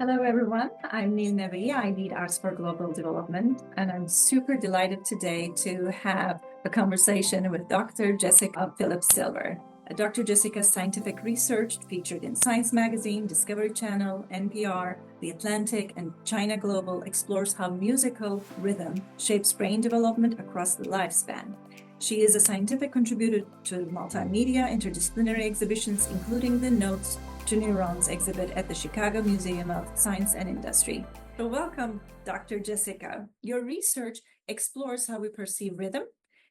Hello, everyone. I'm Neil Nevi. I lead Arts for Global Development, and I'm super delighted today to have a conversation with Dr. Jessica Phillips-Silver. Dr. Jessica's scientific research featured in Science Magazine, Discovery Channel, NPR, The Atlantic, and China Global explores how musical rhythm shapes brain development across the lifespan. She is a scientific contributor to multimedia interdisciplinary exhibitions, including the Notes to Neurons exhibit at the Chicago Museum of Science and Industry. So welcome, Dr. Jessica. Your research explores how we perceive rhythm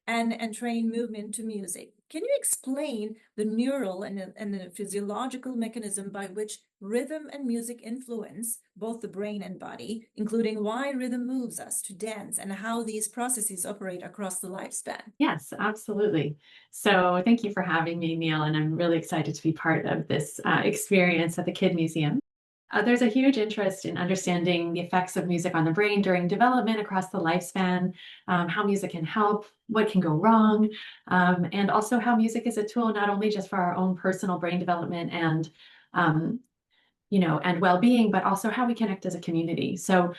and train movement to music. Can you explain the neural and the physiological mechanism by which rhythm and music influence both the brain and body, including why rhythm moves us to dance and how these processes operate across the lifespan? Yes, absolutely. So thank you for having me, Neil, and I'm really excited to be part of this experience at the Kid Museum. There's a huge interest in understanding the effects of music on the brain during development across the lifespan, how music can help, what can go wrong, and also how music is a tool not only just for our own personal brain development and and well-being, but also how we connect as a community. So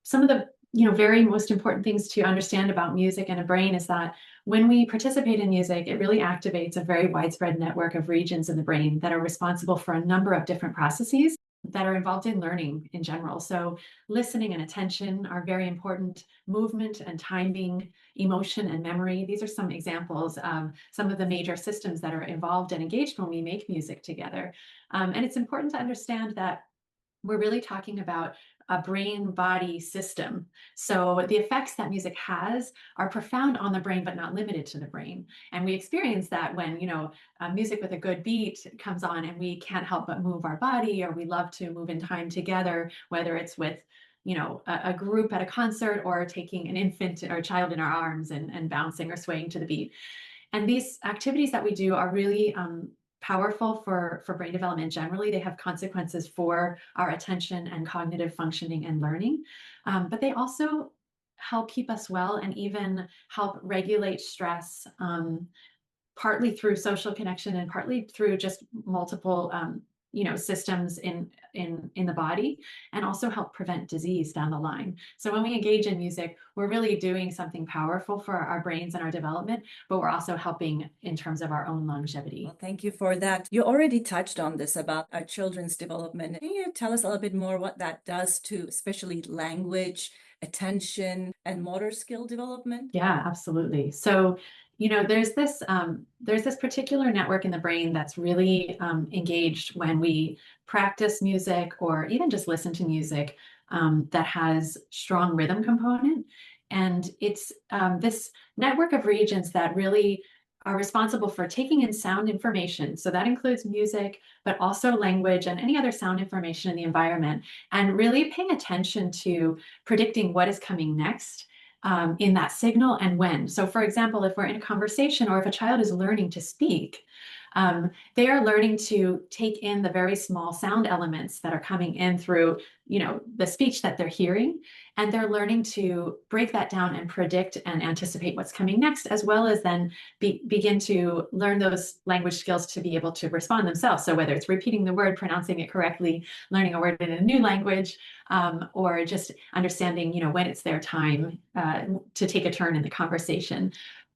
some of the very most important things to understand about music and a brain is that when we participate in music, it really activates a very widespread network of regions in the brain that are responsible for a number of different processes that are involved in learning in general. So listening and attention are very important. Movement and timing, emotion and memory. These are some examples of some of the major systems that are involved and engaged when we make music together. And it's important to understand that we're really talking about a brain-body system. So the effects that music has are profound on the brain, but not limited to the brain. And we experience that when, music with a good beat comes on and we can't help but move our body, or we love to move in time together, whether it's with a group at a concert or taking an infant or a child in our arms and bouncing or swaying to the beat. And these activities that we do are really powerful for brain development generally. They have consequences for our attention and cognitive functioning and learning, but they also help keep us well and even help regulate stress, partly through social connection and partly through just multiple systems in the body, and also help prevent disease down the line. So when we engage in music, we're really doing something powerful for our brains and our development, but we're also helping in terms of our own longevity. Well, thank you for that. You already touched on this about our children's development. Can you tell us a little bit more what that does to especially language, attention, and motor skill development? Yeah, absolutely. So, there's this particular network in the brain that's really engaged when we practice music or even just listen to music that has strong rhythm component. And it's this network of regions that really are responsible for taking in sound information. So that includes music, but also language and any other sound information in the environment, and really paying attention to predicting what is coming next in that signal and when. So for example, if we're in a conversation or if a child is learning to speak, they are learning to take in the very small sound elements that are coming in through, the speech that they're hearing, and they're learning to break that down and predict and anticipate what's coming next, as well as then begin to learn those language skills to be able to respond themselves. So whether it's repeating the word, pronouncing it correctly, learning a word in a new language, or just understanding, when it's their time to take a turn in the conversation.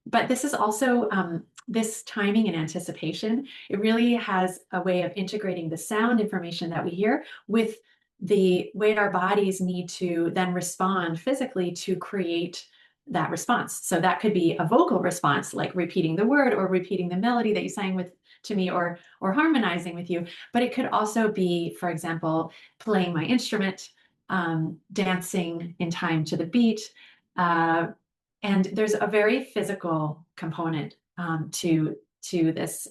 But this is also this timing and anticipation. It really has a way of integrating the sound information that we hear with the way our bodies need to then respond physically to create that response. So that could be a vocal response, like repeating the word or repeating the melody that you sang to me, or harmonizing with you. But it could also be, for example, playing my instrument, dancing in time to the beat. And there's a very physical component to this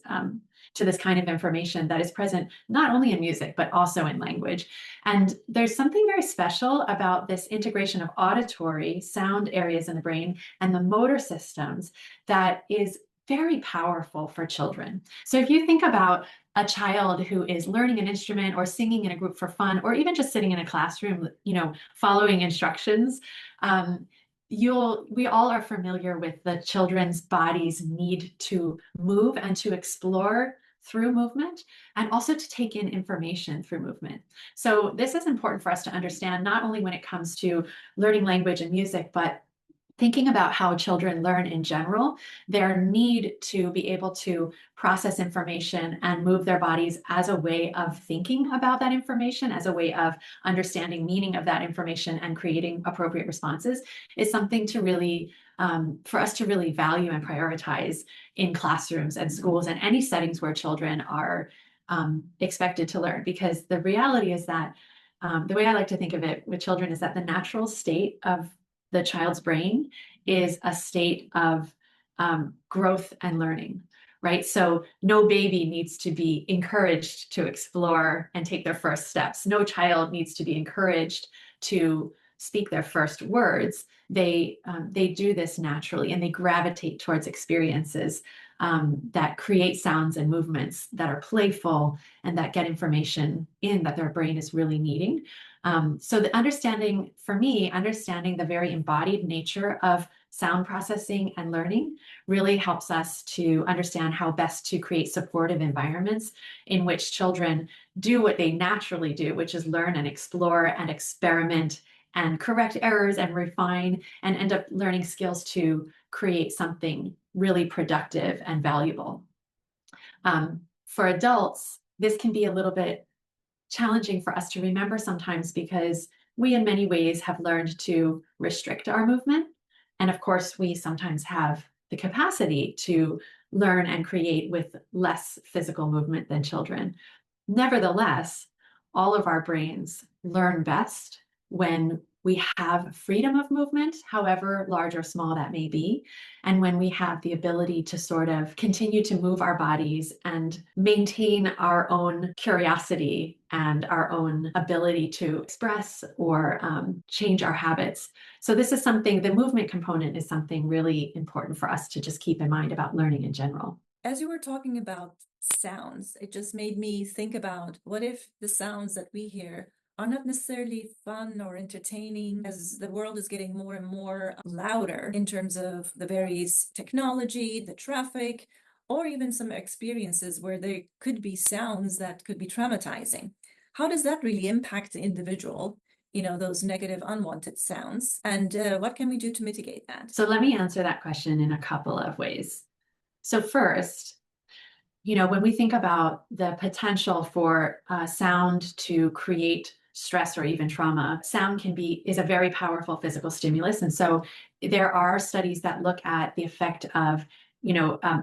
kind of information that is present not only in music, but also in language. And there's something very special about this integration of auditory sound areas in the brain and the motor systems that is very powerful for children. So if you think about a child who is learning an instrument or singing in a group for fun, or even just sitting in a classroom, following instructions, we all are familiar with the children's bodies need to move and to explore through movement and also to take in information through movement. So this is important for us to understand, not only when it comes to learning language and music, but thinking about how children learn in general, their need to be able to process information and move their bodies as a way of thinking about that information, as a way of understanding meaning of that information and creating appropriate responses is something to really, for us to really value and prioritize in classrooms and schools and any settings where children are expected to learn. Because the reality is that the way I like to think of it with children is that the natural state of the child's brain is a state of growth and learning, right? So no baby needs to be encouraged to explore and take their first steps. No child needs to be encouraged to speak their first words. They do this naturally, and they gravitate towards experiences that create sounds and movements that are playful and that get information in that their brain is really needing. So the understanding, for me, understanding the very embodied nature of sound processing and learning really helps us to understand how best to create supportive environments in which children do what they naturally do, which is learn and explore and experiment and correct errors and refine and end up learning skills to create something really productive and valuable. For adults, this can be a little bit challenging for us to remember sometimes because we in many ways have learned to restrict our movement. And of course, we sometimes have the capacity to learn and create with less physical movement than children. Nevertheless, all of our brains learn best when we have freedom of movement, however large or small that may be, and when we have the ability to sort of continue to move our bodies and maintain our own curiosity and our own ability to express or change our habits. So this is something, the movement component is something really important for us to just keep in mind about learning in general. As you were talking about sounds, it just made me think about what if the sounds that we hear are not necessarily fun or entertaining, as the world is getting more and more louder in terms of the various technology, the traffic, or even some experiences where there could be sounds that could be traumatizing. How does that really impact the individual? Those negative, unwanted sounds, and what can we do to mitigate that? So let me answer that question in a couple of ways. So first, when we think about the potential for sound to create stress or even trauma, sound is a very powerful physical stimulus. And so there are studies that look at the effect of,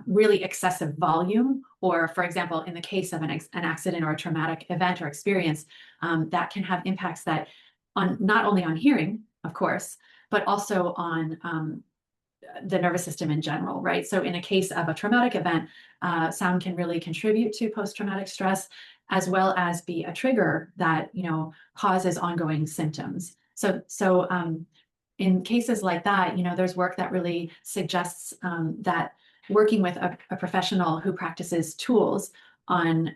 really excessive volume, or for example, in the case of an accident or a traumatic event or experience, that can have impacts that on not only on hearing, of course, but also on the nervous system in general, right? So in a case of a traumatic event, sound can really contribute to post-traumatic stress, as well as be a trigger that, causes ongoing symptoms. So in cases like that, there's work that really suggests that working with a professional who practices tools on,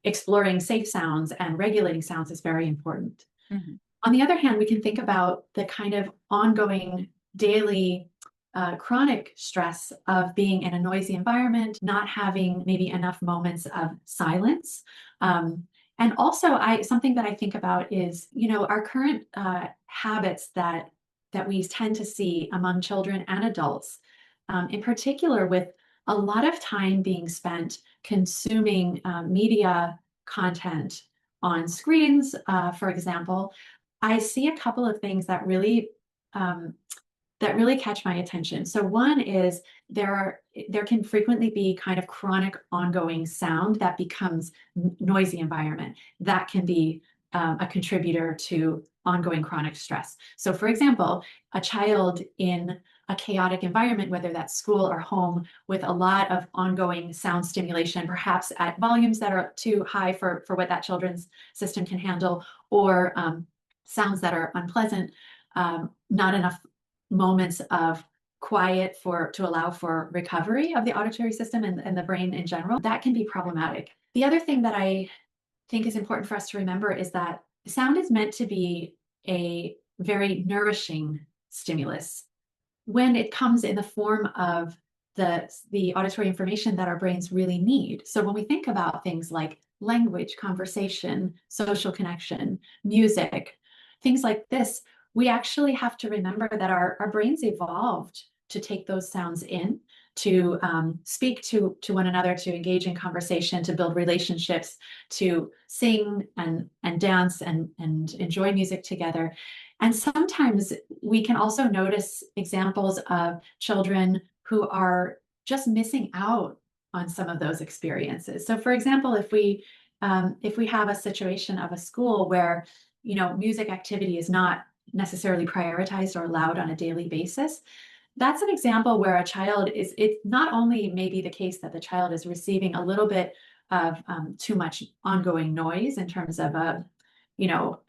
exploring safe sounds and regulating sounds is very important. Mm-hmm. On the other hand, we can think about the kind of ongoing daily chronic stress of being in a noisy environment, not having maybe enough moments of silence. And also something that I think about is, our current habits that we tend to see among children and adults, in particular with a lot of time being spent consuming media content on screens, for example. I see a couple of things that really catch my attention. So one is there can frequently be kind of chronic ongoing sound that becomes noisy environment. That can be a contributor to ongoing chronic stress. So for example, a child in a chaotic environment, whether that's school or home, with a lot of ongoing sound stimulation, perhaps at volumes that are too high for what that children's system can handle, or sounds that are unpleasant, not enough moments of quiet to allow for recovery of the auditory system and the brain in general, that can be problematic. The other thing that I think is important for us to remember is that sound is meant to be a very nourishing stimulus when it comes in the form of the auditory information that our brains really need. So when we think about things like language, conversation, social connection, music, things like this, we actually have to remember that our brains evolved to take those sounds in, to speak to one another, to engage in conversation, to build relationships, to sing and dance and enjoy music together. And sometimes we can also notice examples of children who are just missing out on some of those experiences. So, for example, if we have a situation of a school where music activity is not necessarily prioritized or allowed on a daily basis, that's an example where a child is, it not only may be the case that the child is receiving a little bit of too much ongoing noise in terms of an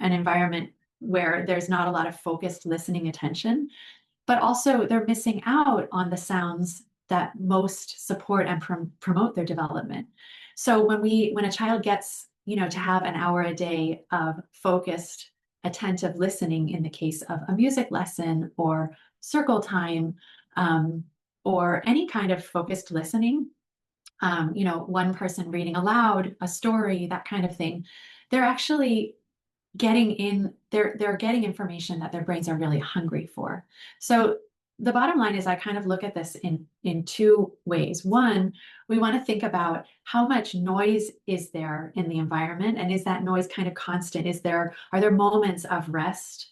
environment where there's not a lot of focused listening attention, but also they're missing out on the sounds that most support and promote their development. So when a child gets, to have an hour a day of focused, attentive listening in the case of a music lesson or circle time, or any kind of focused listening, one person reading aloud, a story, that kind of thing, they're actually they're getting information that their brains are really hungry for. So the bottom line is I kind of look at this in two ways. One, we want to think about how much noise is there in the environment, and is that noise kind of constant? Are there moments of rest,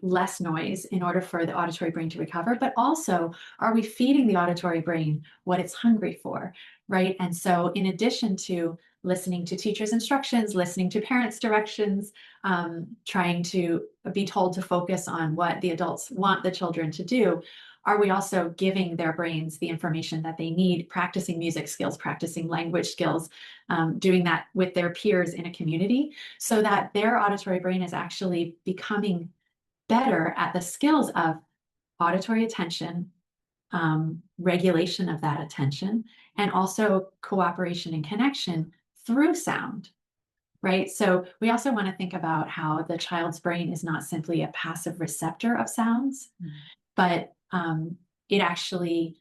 less noise, in order for the auditory brain to recover? But also, are we feeding the auditory brain what it's hungry for, right? And so in addition to listening to teachers' instructions, listening to parents' directions, trying to be told to focus on what the adults want the children to do, are we also giving their brains the information that they need, practicing music skills, practicing language skills, doing that with their peers in a community, so that their auditory brain is actually becoming better at the skills of auditory attention, regulation of that attention, and also cooperation and connection through sound, right? So we also want to think about how the child's brain is not simply a passive receptor of sounds, but it actually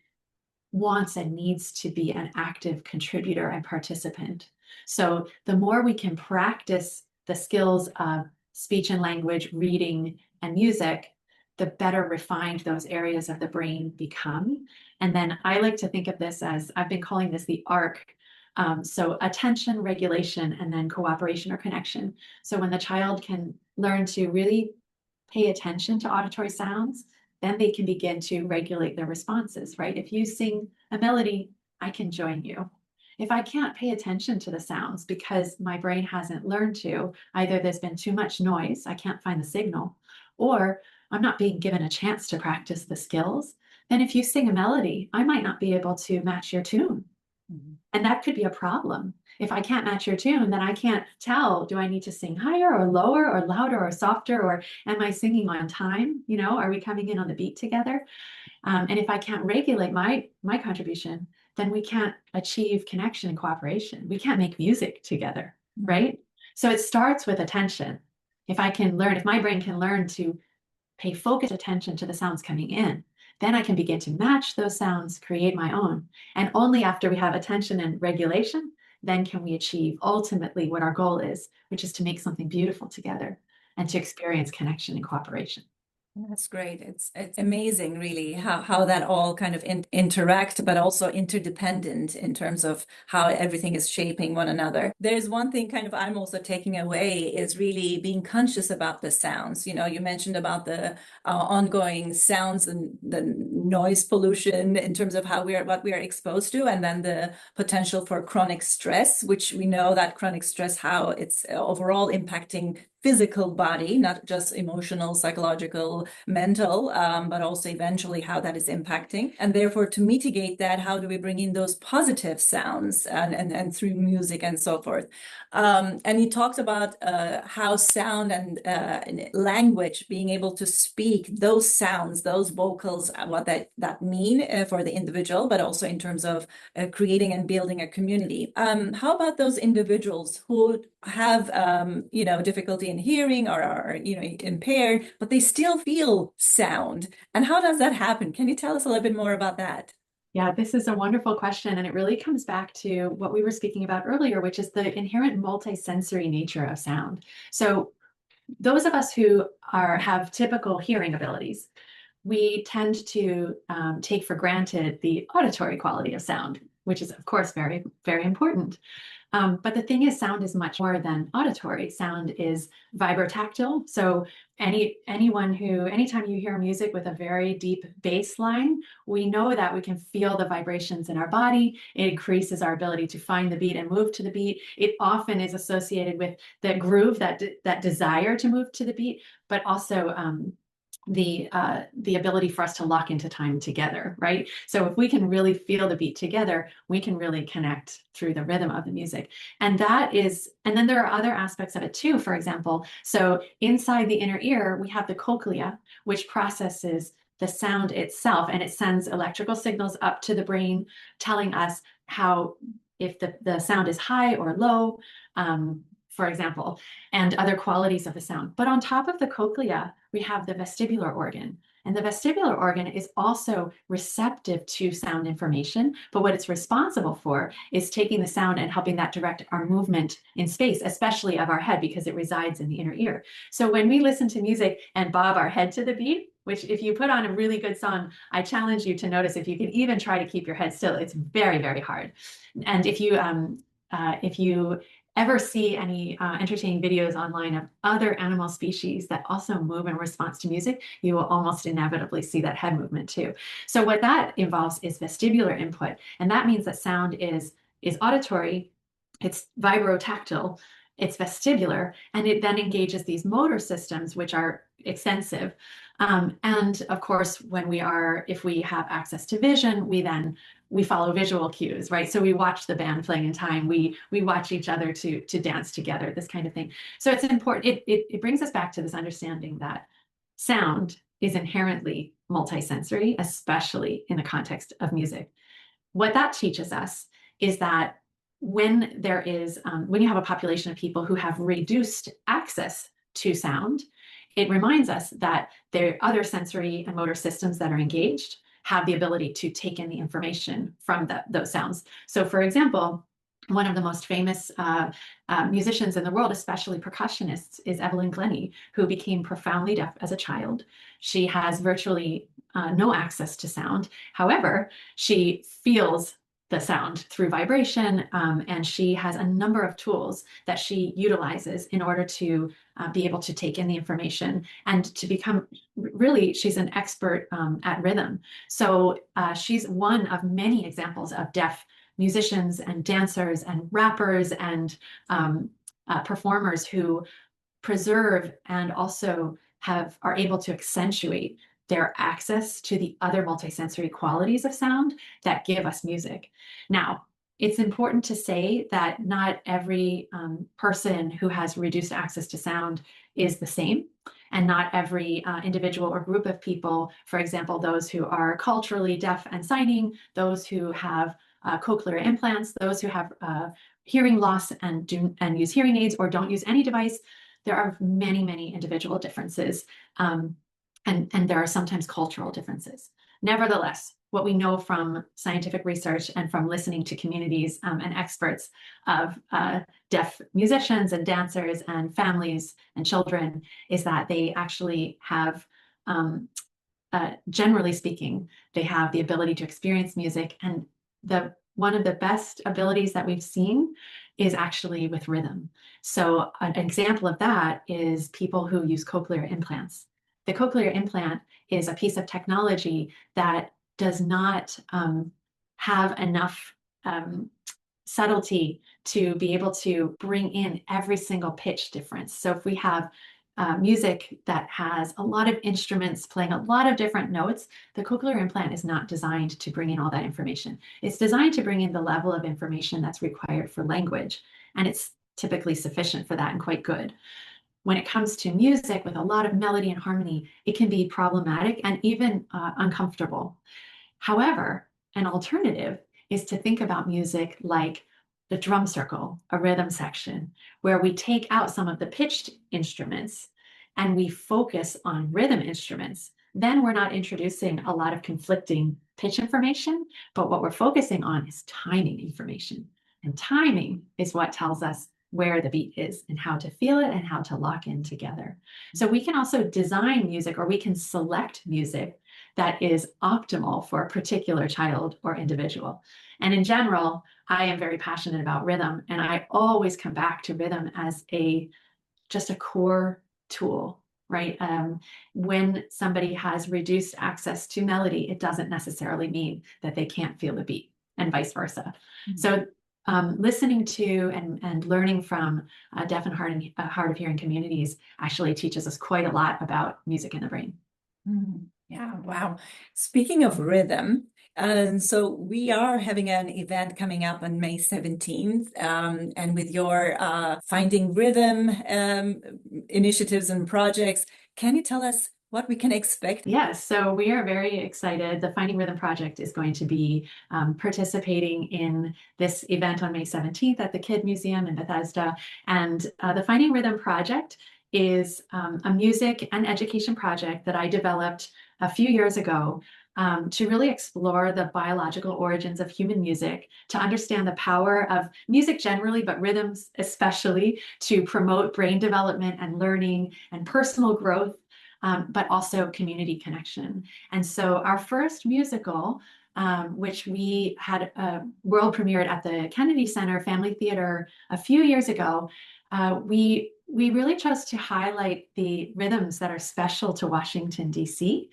wants and needs to be an active contributor and participant. So the more we can practice the skills of speech and language, reading, and music, the better refined those areas of the brain become. And then I like to think of this as, I've been calling this the arc. So attention, regulation, and then cooperation or connection. So when the child can learn to really pay attention to auditory sounds, then they can begin to regulate their responses, right? If you sing a melody, I can join you. If I can't pay attention to the sounds because my brain hasn't learned to, either there's been too much noise, I can't find the signal, or I'm not being given a chance to practice the skills, then if you sing a melody, I might not be able to match your tune. And that could be a problem. If I can't match your tune, then I can't tell, do I need to sing higher or lower or louder or softer, or am I singing on time? Are we coming in on the beat together? And if I can't regulate my contribution, then we can't achieve connection and cooperation. We can't make music together, right? So it starts with attention. If my brain can learn to pay focused attention to the sounds coming in, then I can begin to match those sounds, create my own. And only after we have attention and regulation, then can we achieve ultimately what our goal is, which is to make something beautiful together and to experience connection and cooperation. That's great. It's amazing, really, how that all kind of interact, but also interdependent in terms of how everything is shaping one another. There's one thing kind of I'm also taking away is really being conscious about the sounds. You mentioned about the ongoing sounds and the noise pollution in terms of what we are exposed to, and then the potential for chronic stress, which we know that chronic stress, how it's overall impacting physical body, not just emotional, psychological, mental, but also eventually how that is impacting. And therefore, to mitigate that, how do we bring in those positive sounds and through music and so forth? And he talked about how sound and language, being able to speak those sounds, those vocals, what that mean for the individual, but also in terms of creating and building a community. How about those individuals who have difficulty in hearing or are impaired, but they still feel sound? And how does that happen? Can you tell us a little bit more about that? Yeah, this is a wonderful question, and it really comes back to what we were speaking about earlier, which is the inherent multisensory nature of sound. So those of us who have typical hearing abilities, we tend to take for granted the auditory quality of sound, which is, of course, very, very important. But the thing is, sound is much more than auditory. Sound is vibrotactile. So anytime you hear music with a very deep bass line, we know that we can feel the vibrations in our body. It increases our ability to find the beat and move to the beat. It often is associated with the groove, that desire to move to the beat, but also the ability for us to lock into time together, right? So if we can really feel the beat together, we can really connect through the rhythm of the music. And then there are other aspects of it too. For example, so inside the inner ear, we have the cochlea, which processes the sound itself, and it sends electrical signals up to the brain, telling us how, if the sound is high or low, for example, and other qualities of the sound. But on top of the cochlea, we have the vestibular organ. And the vestibular organ is also receptive to sound information. But what it's responsible for is taking the sound and helping that direct our movement in space, especially of our head, because it resides in the inner ear. So when we listen to music and bob our head to the beat, which if you put on a really good song, I challenge you to notice if you can even try to keep your head still. It's very, very hard. And if you ever see any entertaining videos online of other animal species that also move in response to music, you will almost inevitably see that head movement too. So what that involves is vestibular input. And that means that sound is auditory, it's vibrotactile, it's vestibular, and it then engages these motor systems, which are extensive. And of course, if we have access to vision, we follow visual cues, right? So we watch the band playing in time. We watch each other to dance together, this kind of thing. So it's important. It brings us back to this understanding that sound is inherently multisensory, especially in the context of music. What that teaches us is that when you have a population of people who have reduced access to sound, it reminds us that there are other sensory and motor systems that are engaged, have the ability to take in the information from those sounds. So for example, one of the most famous musicians in the world, especially percussionists, is Evelyn Glennie, who became profoundly deaf as a child. She has virtually no access to sound. However, she feels the sound through vibration, and she has a number of tools that she utilizes in order to be able to take in the information and to become she's an expert at rhythm. So she's one of many examples of deaf musicians and dancers and rappers and performers who preserve and also are able to accentuate their access to the other multisensory qualities of sound that give us music. Now, it's important to say that not every person who has reduced access to sound is the same, and not every individual or group of people, for example, those who are culturally deaf and signing, those who have cochlear implants, those who have hearing loss and use hearing aids or don't use any device. There are many, many individual differences, and there are sometimes cultural differences. Nevertheless, what we know from scientific research and from listening to communities and experts of deaf musicians and dancers and families and children is that they actually have, generally speaking, they have the ability to experience music. And one of the best abilities that we've seen is actually with rhythm. So an example of that is people who use cochlear implants. The cochlear implant is a piece of technology that does not have enough subtlety to be able to bring in every single pitch difference. So if we have music that has a lot of instruments playing a lot of different notes, the cochlear implant is not designed to bring in all that information. It's designed to bring in the level of information that's required for language, and it's typically sufficient for that and quite good. When it comes to music with a lot of melody and harmony, it can be problematic and even uncomfortable. However, an alternative is to think about music like the drum circle, a rhythm section, where we take out some of the pitched instruments and we focus on rhythm instruments. Then we're not introducing a lot of conflicting pitch information, but what we're focusing on is timing information. And timing is what tells us where the beat is and how to feel it and how to lock in together. So we can also design music, or we can select music that is optimal for a particular child or individual. And in general, I am very passionate about rhythm, and I always come back to rhythm as just a core tool, right? When somebody has reduced access to melody, it doesn't necessarily mean that they can't feel the beat, and vice versa. Mm-hmm. So listening to and learning from deaf and hard of hearing communities actually teaches us quite a lot about music in the brain. Mm-hmm. Yeah, wow. Speaking of rhythm, so we are having an event coming up on May 17th, and with your Finding Rhythm initiatives and projects, can you tell us what we can expect? Yes, so we are very excited. The Finding Rhythm Project is going to be participating in this event on May 17th at the Kid Museum in Bethesda. And the Finding Rhythm Project is a music and education project that I developed a few years ago to really explore the biological origins of human music, to understand the power of music generally, but rhythms especially, to promote brain development and learning and personal growth, but also community connection. And so our first musical, which we had world premiered at the Kennedy Center Family Theater a few years ago, we really chose to highlight the rhythms that are special to Washington, D.C.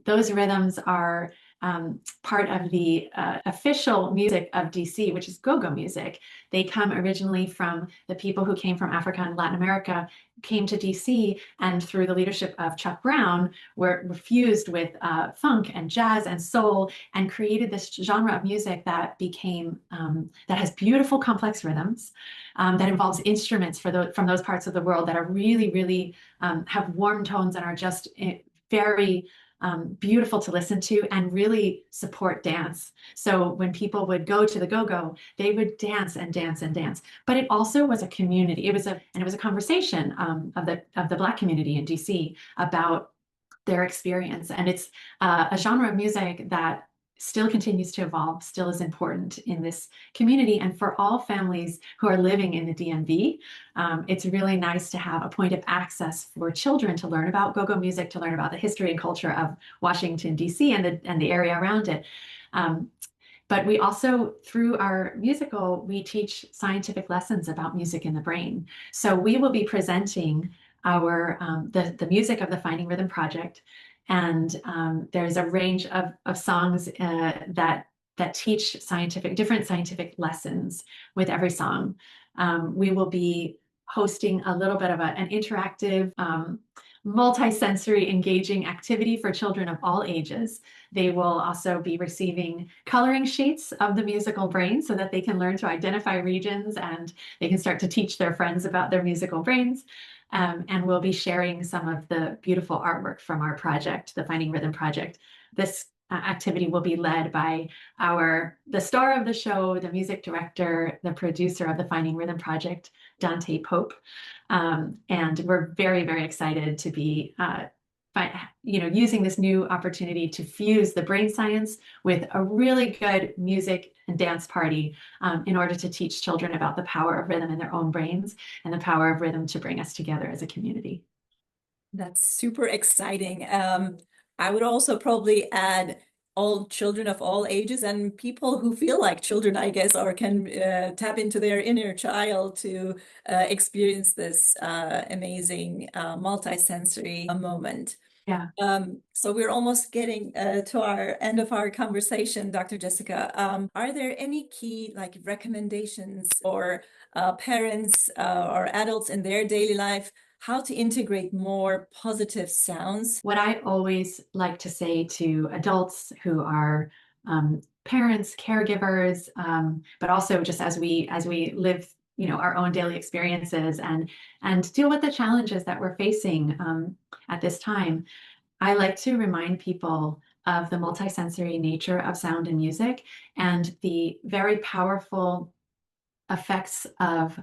Those rhythms are part of the official music of DC, which is go-go music. They come originally from the people who came from Africa and Latin America, came to DC, and through the leadership of Chuck Brown, were fused with funk and jazz and soul, and created this genre of music that became that has beautiful, complex rhythms, that involves instruments from those parts of the world that are really, really have warm tones and are just very beautiful to listen to and really support dance. So when people would go to the go-go, they would dance and dance and dance. But it also was a community. It was a conversation of the Black community in DC about their experience. And it's a genre of music that still continues to evolve, still is important in this community. And for all families who are living in the DMV, it's really nice to have a point of access for children to learn about go-go music, to learn about the history and culture of Washington, D.C. and the area around it. But we also, through our musical, we teach scientific lessons about music in the brain. So we will be presenting our the music of the Finding Rhythm Project, and there's a range of songs that teach different scientific lessons with every song. We will be hosting a little bit of an interactive, multi-sensory engaging activity for children of all ages. They will also be receiving coloring sheets of the musical brain so that they can learn to identify regions, and they can start to teach their friends about their musical brains. And we'll be sharing some of the beautiful artwork from our project, the Finding Rhythm Project. This activity will be led by the star of the show, the music director, the producer of the Finding Rhythm Project, Dante Pope. And we're very, very excited to be using this new opportunity to fuse the brain science with a really good music and dance party in order to teach children about the power of rhythm in their own brains and the power of rhythm to bring us together as a community. That's super exciting. I would also probably add all children of all ages and people who feel like children, I guess, or can tap into their inner child to experience this amazing multisensory moment. Yeah. So we're almost getting to our end of our conversation, Dr. Jessica. Are there any key recommendations for parents or adults in their daily life how to integrate more positive sounds? What I always like to say to adults who are parents, caregivers, but also just as we live, our own daily experiences and deal with the challenges that we're facing at this time, I like to remind people of the multisensory nature of sound and music and the very powerful effects of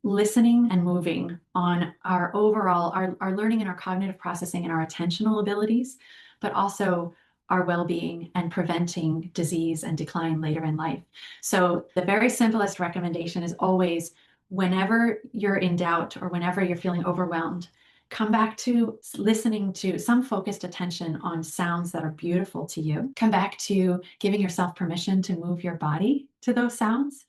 listening and moving on our overall, our learning and our cognitive processing and our attentional abilities, but also our well-being and preventing disease and decline later in life. So the very simplest recommendation is always, whenever you're in doubt or whenever you're feeling overwhelmed, come back to listening to some focused attention on sounds that are beautiful to you. Come back to giving yourself permission to move your body to those sounds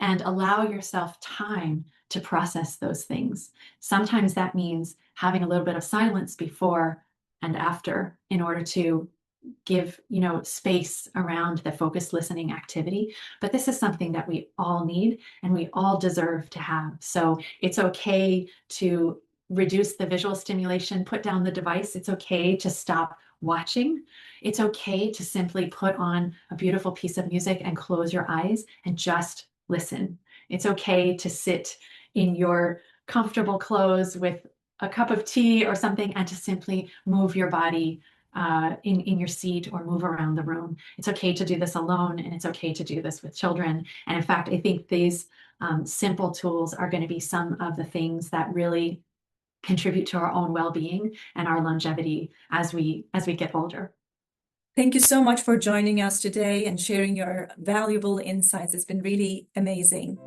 and allow yourself time to process those things. Sometimes that means having a little bit of silence before and after in order to give space around the focused listening activity. But this is something that we all need and we all deserve to have. So it's okay to reduce the visual stimulation, put down the device. It's okay to stop watching. It's okay to simply put on a beautiful piece of music and close your eyes and just listen. It's okay to sit in your comfortable clothes with a cup of tea or something and to simply move your body in your seat or move around the room. It's okay to do this alone, and it's okay to do this with children. And in fact, I think these simple tools are going to be some of the things that really contribute to our own well-being and our longevity as we get older. Thank you so much for joining us today and sharing your valuable insights. It's been really amazing.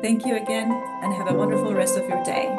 Thank you again, and have a wonderful rest of your day.